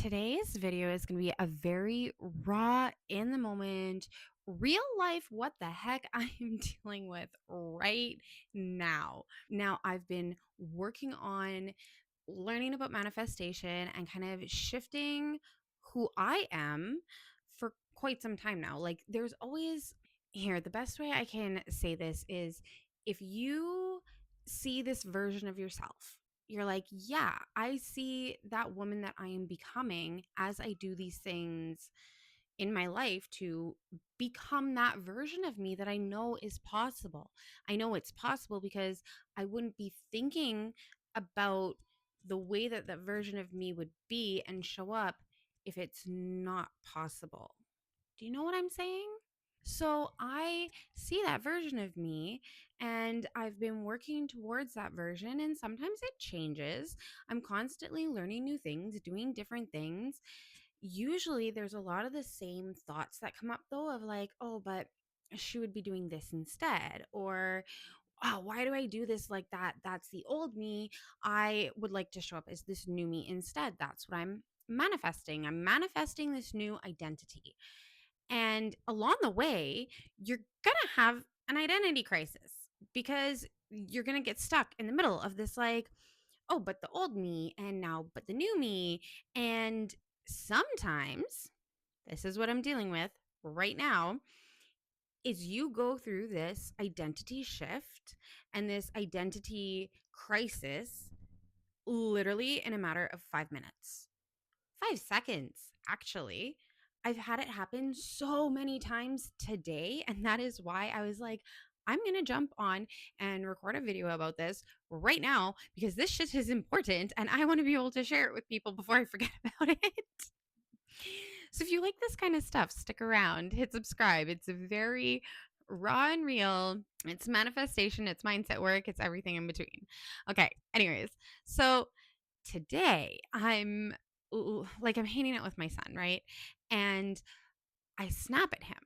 Today's video is going to be a very raw, in the moment, real life, what the heck I am dealing with right now. Now, I've been working on learning about manifestation and kind of shifting who I am for quite some time now. Like, there's always here, the best way I can say this is if you see this version of yourself, you're like, yeah, I see that woman that I am becoming as I do these things in my life to become that version of me that I know is possible. I know it's possible because I wouldn't be thinking about the way that that version of me would be and show up if it's not possible. Do you know what I'm saying? So I see that version of me and I've been working towards that version, and sometimes it changes. I'm constantly learning new things, doing different things. Usually there's a lot of the same thoughts that come up though, of like, oh, but she would be doing this instead, or oh, why do I do this like that? That's the old me. I would like to show up as this new me instead. That's what I'm manifesting. I'm manifesting this new identity. And along the way, you're going to have an identity crisis because you're going to get stuck in the middle of this, like, oh, but the old me, and now, but the new me. And sometimes, this is what I'm dealing with right now, is you go through this identity shift and this identity crisis literally in a matter of 5 minutes. 5 seconds, actually. I've had it happen so many times today. And that is why I was like, I'm going to jump on and record a video about this right now because this shit is important and I want to be able to share it with people before I forget about it. So if you like this kind of stuff, stick around, hit subscribe. It's very raw and real. It's manifestation, it's mindset work, it's everything in between. Okay, anyways, so today I'm hanging out with my son, right? And I snap at him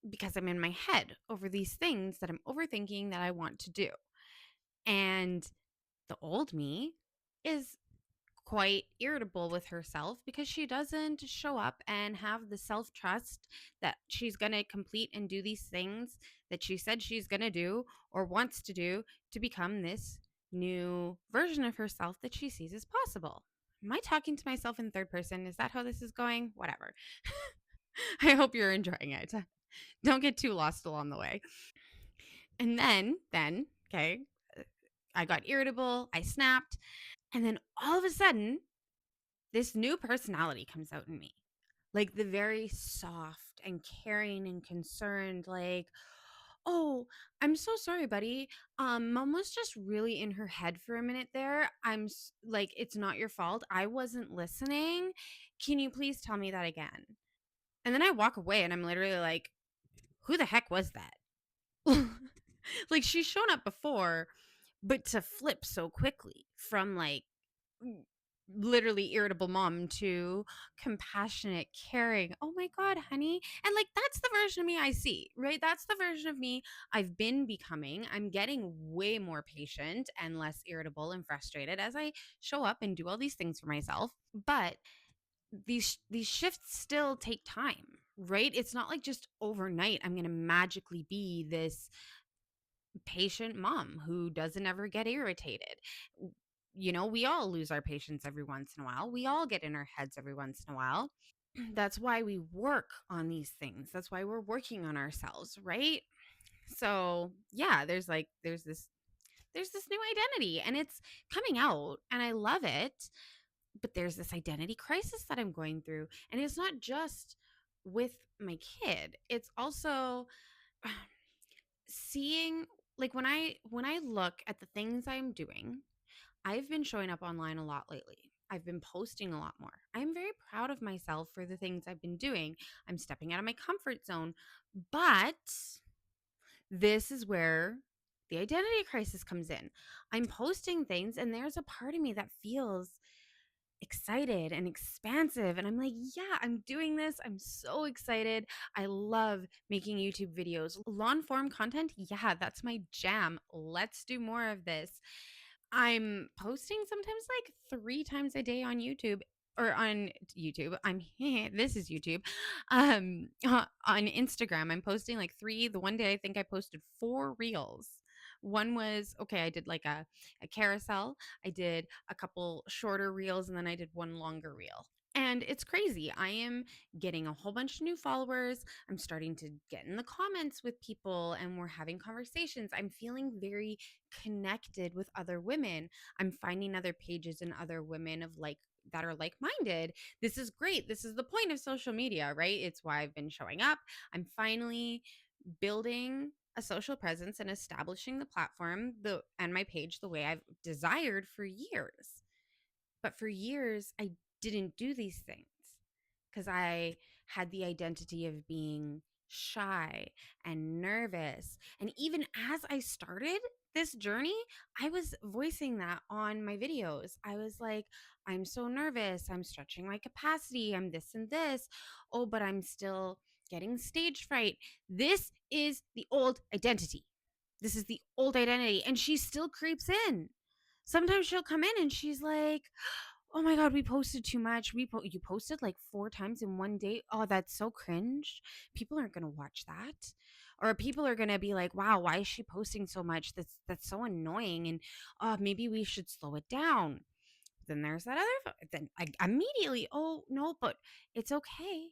because I'm in my head over these things that I'm overthinking that I want to do. And the old me is quite irritable with herself because she doesn't show up and have the self trust that she's going to complete and do these things that she said she's going to do or wants to do to become this new version of herself that she sees as possible. Am I talking to myself in third person? Is that how this is going? Whatever. I hope you're enjoying it. Don't get too lost along the way. And then, okay, I got irritable, I snapped, and then all of a sudden, this new personality comes out in me. Like the very soft and caring and concerned, like, oh, I'm so sorry, buddy. Mom was just really in her head for a minute there. Like, it's not your fault. I wasn't listening. Can you please tell me that again? And then I walk away and I'm literally like, who the heck was that? Like, she's shown up before, but to flip so quickly from like literally irritable mom to compassionate, caring. Oh my God, honey. And like, that's the version of me I see, right? That's the version of me I've been becoming. I'm getting way more patient and less irritable and frustrated as I show up and do all these things for myself. But these shifts still take time, right? It's not like just overnight I'm going to magically be this patient mom who doesn't ever get irritated. You know, we all lose our patience every once in a while. We all get in our heads every once in a while. That's why we work on these things. That's why we're working on ourselves, right? So, yeah, there's this new identity and it's coming out and I love it. But there's this identity crisis that I'm going through, and it's not just with my kid. It's also seeing, like, when I look at the things I'm doing. I've been showing up online a lot lately. I've been posting a lot more. I'm very proud of myself for the things I've been doing. I'm stepping out of my comfort zone. But this is where the identity crisis comes in. I'm posting things, and there's a part of me that feels excited and expansive. And I'm like, yeah, I'm doing this. I'm so excited. I love making YouTube videos. Long form content. Yeah, that's my jam. Let's do more of this. I'm posting sometimes like 3 times a day on YouTube. or on YouTube. I'm this is YouTube. On Instagram, I'm posting like 3. The one day I think I posted 4 reels. One was okay, I did like a carousel. I did a couple shorter reels and then I did one longer reel. And it's crazy. I am getting a whole bunch of new followers. I'm starting to get in the comments with people and we're having conversations. I'm feeling very connected with other women. I'm finding other pages and other women of like that are like-minded. This is great. This is the point of social media, right? It's why I've been showing up. I'm finally building a social presence and establishing the platform and my page the way I've desired for years. But for years, I didn't do these things because I had the identity of being shy and nervous. And even as I started this journey, I was voicing that on my videos. I was like, I'm so nervous. I'm stretching my capacity. I'm this and this. Oh, but I'm still getting stage fright. This is the old identity. This is the old identity. And she still creeps in. Sometimes she'll come in and she's like, "Oh my god, we posted too much. You posted like 4 times in one day. Oh, that's so cringe. People aren't going to watch that." Or people are going to be like, "Wow, why is she posting so much? That's so annoying and maybe we should slow it down." Then there's that then I immediately, "Oh, no, but it's okay.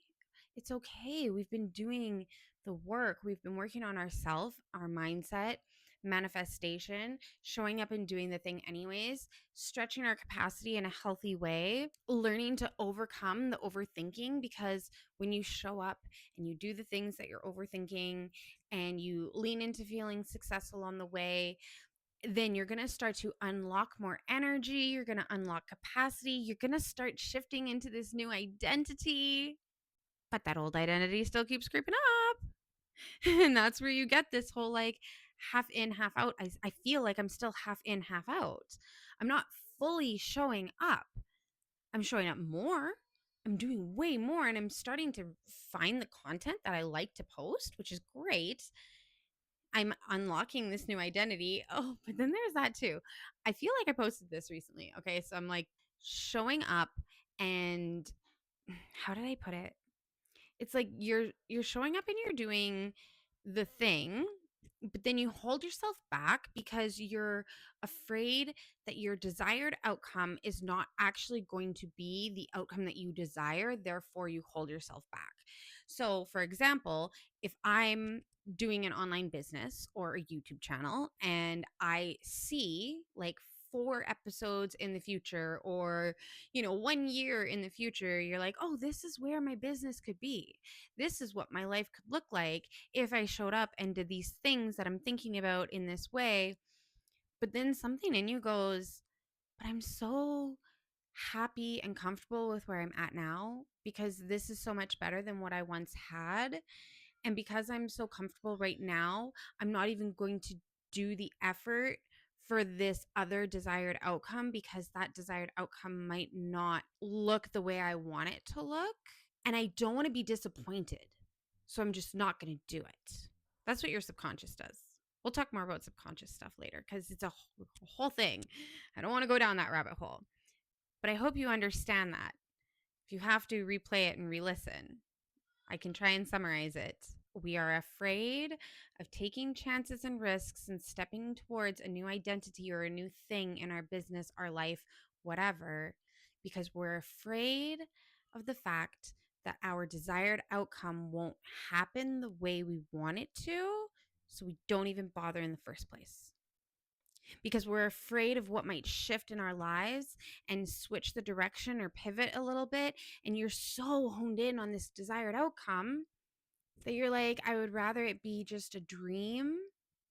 It's okay. We've been doing the work. We've been working on ourself, our mindset, manifestation, showing up and doing the thing anyways, stretching our capacity in a healthy way, learning to overcome the overthinking because when you show up and you do the things that you're overthinking and you lean into feeling successful on the way, then you're going to start to unlock more energy. You're going to unlock capacity. You're going to start shifting into this new identity. But that old identity still keeps creeping up. And that's where you get this whole like half in, half out. I feel like I'm still half in, half out. I'm not fully showing up. I'm showing up more. I'm doing way more. And I'm starting to find the content that I like to post, which is great. I'm unlocking this new identity. Oh, but then there's that too. I feel like I posted this recently. Okay. So I'm like showing up and how did I put it? It's like you're showing up and you're doing the thing, but then you hold yourself back because you're afraid that your desired outcome is not actually going to be the outcome that you desire. Therefore, you hold yourself back. So, for example, if I'm doing an online business or a YouTube channel and I see like 4 episodes in the future or 1 year in the future, you're like, oh, this is where my business could be. This is what my life could look like if I showed up and did these things that I'm thinking about in this way. But then something in you goes, but I'm so happy and comfortable with where I'm at now because this is so much better than what I once had. And because I'm so comfortable right now, I'm not even going to do the effort for this other desired outcome because that desired outcome might not look the way I want it to look. And I don't want to be disappointed. So I'm just not going to do it. That's what your subconscious does. We'll talk more about subconscious stuff later because it's a whole thing. I don't want to go down that rabbit hole. But I hope you understand that. If you have to replay it and re-listen, I can try and summarize it. We are afraid of taking chances and risks and stepping towards a new identity or a new thing in our business, our life, whatever, because we're afraid of the fact that our desired outcome won't happen the way we want it to. So we don't even bother in the first place because we're afraid of what might shift in our lives and switch the direction or pivot a little bit. And you're so honed in on this desired outcome that you're like, I would rather it be just a dream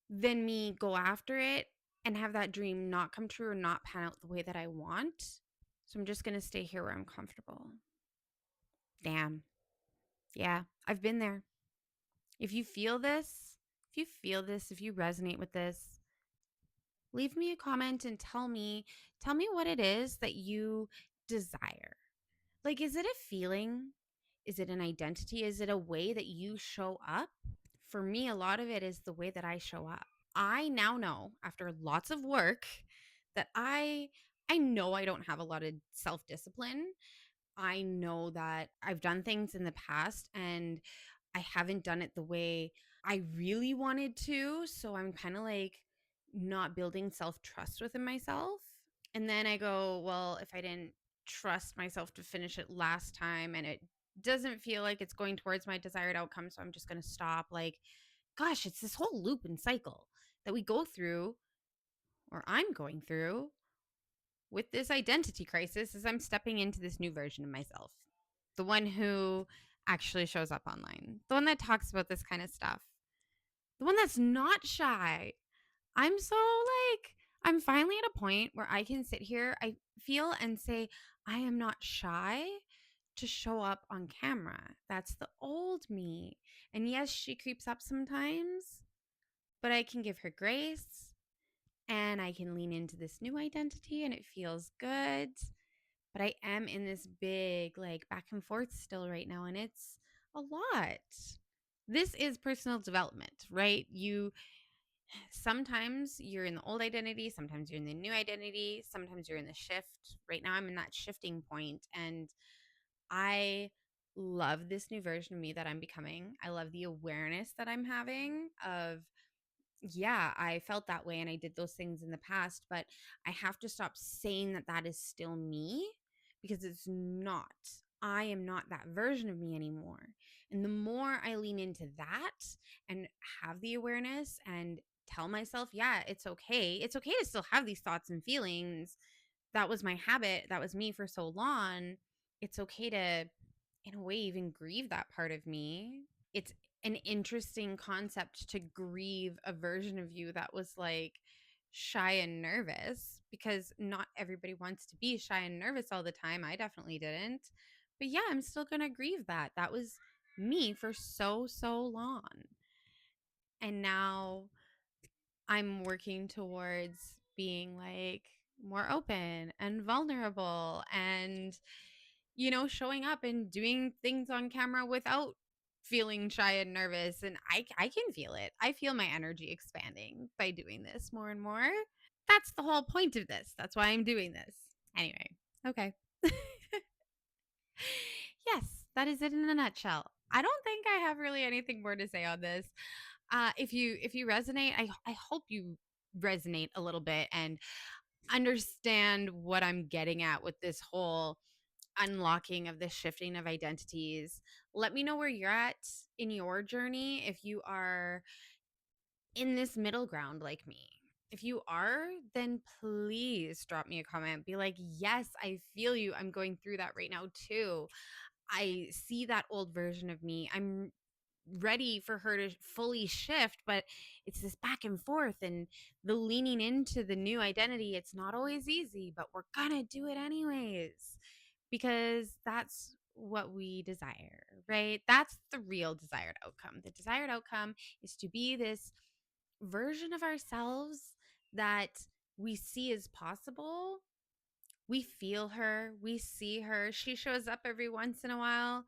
than me go after it and have that dream not come true or not pan out the way that I want. So I'm just going to stay here where I'm comfortable. Damn. Yeah, I've been there. If you feel this, if you resonate with this, leave me a comment and tell me what it is that you desire. Like, is it a feeling? Is it an identity? Is it a way that you show up? For me, a lot of it is the way that I show up. I now know after lots of work that I know I don't have a lot of self-discipline. I know that I've done things in the past and I haven't done it the way I really wanted to. So I'm kind of like not building self trust within myself. And then I go, well, if I didn't trust myself to finish it last time and it doesn't feel like it's going towards my desired outcome, so I'm just going to stop. Like, gosh, it's this whole loop and cycle that we go through, or I'm going through with this identity crisis as I'm stepping into this new version of myself. The one who actually shows up online, the one that talks about this kind of stuff, the one that's not shy. I'm so like, I'm finally at a point where I can sit here, I feel, and say, I am not shy to show up on camera. That's the old me. And yes, she creeps up sometimes, but I can give her grace and I can lean into this new identity and it feels good. But I am in this big, like, back and forth still right now, and it's a lot. This is personal development, right? Sometimes you're in the old identity, sometimes you're in the new identity, sometimes you're in the shift. Right now I'm in that shifting point, and I love this new version of me that I'm becoming. I love the awareness that I'm having of, yeah, I felt that way and I did those things in the past, but I have to stop saying that that is still me because it's not. I am not that version of me anymore. And the more I lean into that and have the awareness and tell myself, yeah, it's okay. It's okay to still have these thoughts and feelings. That was my habit. That was me for so long. It's okay to, in a way, even grieve that part of me. It's an interesting concept to grieve a version of you that was like shy and nervous, because not everybody wants to be shy and nervous all the time. I definitely didn't. But yeah, I'm still going to grieve that. That was me for so long. And now I'm working towards being like more open and vulnerable and, showing up and doing things on camera without feeling shy and nervous. And I can feel it. I feel my energy expanding by doing this more and more. That's the whole point of this. That's why I'm doing this. Anyway, okay. Yes, that is it in a nutshell. I don't think I have really anything more to say on this. If you resonate, I hope you resonate a little bit and understand what I'm getting at with this whole unlocking of the shifting of identities. Let me know where you're at in your journey if you are in this middle ground like me. If you are, then please drop me a comment. Be like, yes, I feel you. I'm going through that right now too. I see that old version of me. I'm ready for her to fully shift, but it's this back and forth and the leaning into the new identity. It's not always easy, but we're gonna do it anyways because that's what we desire, right? That's the real desired outcome. The desired outcome is to be this version of ourselves that we see as possible. We feel her, we see her. She shows up every once in a while.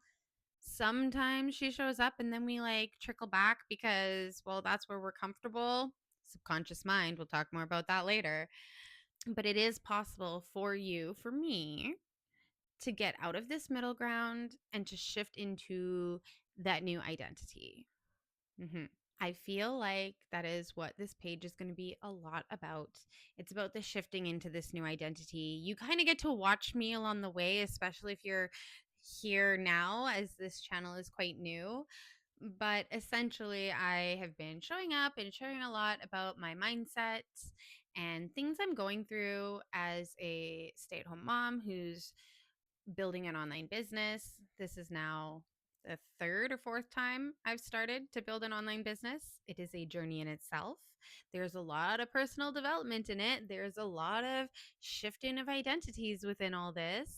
Sometimes she shows up and then we like trickle back because, well, that's where we're comfortable. Subconscious mind, we'll talk more about that later. But it is possible for you, for me, to get out of this middle ground and to shift into that new identity. Mm-hmm. I feel like that is what this page is going to be a lot about. It's about the shifting into this new identity. You kind of get to watch me along the way, especially if you're here now, as this channel is quite new. But essentially, I have been showing up and sharing a lot about my mindset and things I'm going through as a stay at home mom who's building an online business. This is now the third or fourth time I've started to build an online business. It is a journey in itself. There's a lot of personal development in it. There's a lot of shifting of identities within all this.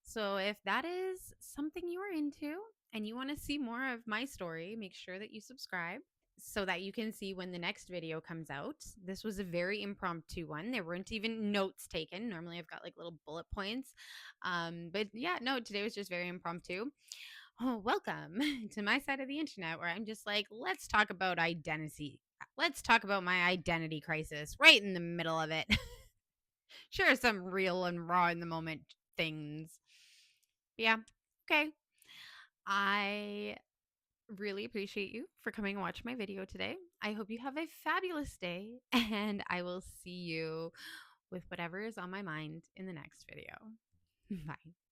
So if that is something you are into and you want to see more of my story, make sure that you subscribe so that you can see when the next video comes out. This was a very impromptu one. There weren't even notes taken. Normally I've got like little bullet points. But yeah, no, today was just very impromptu. Oh, welcome to my side of the internet where I'm just like, let's talk about identity. Let's talk about my identity crisis right in the middle of it. Share some real and raw in the moment things. Yeah. Okay. I really appreciate you for coming and watching my video today. I hope you have a fabulous day, and I will see you with whatever is on my mind in the next video. Bye.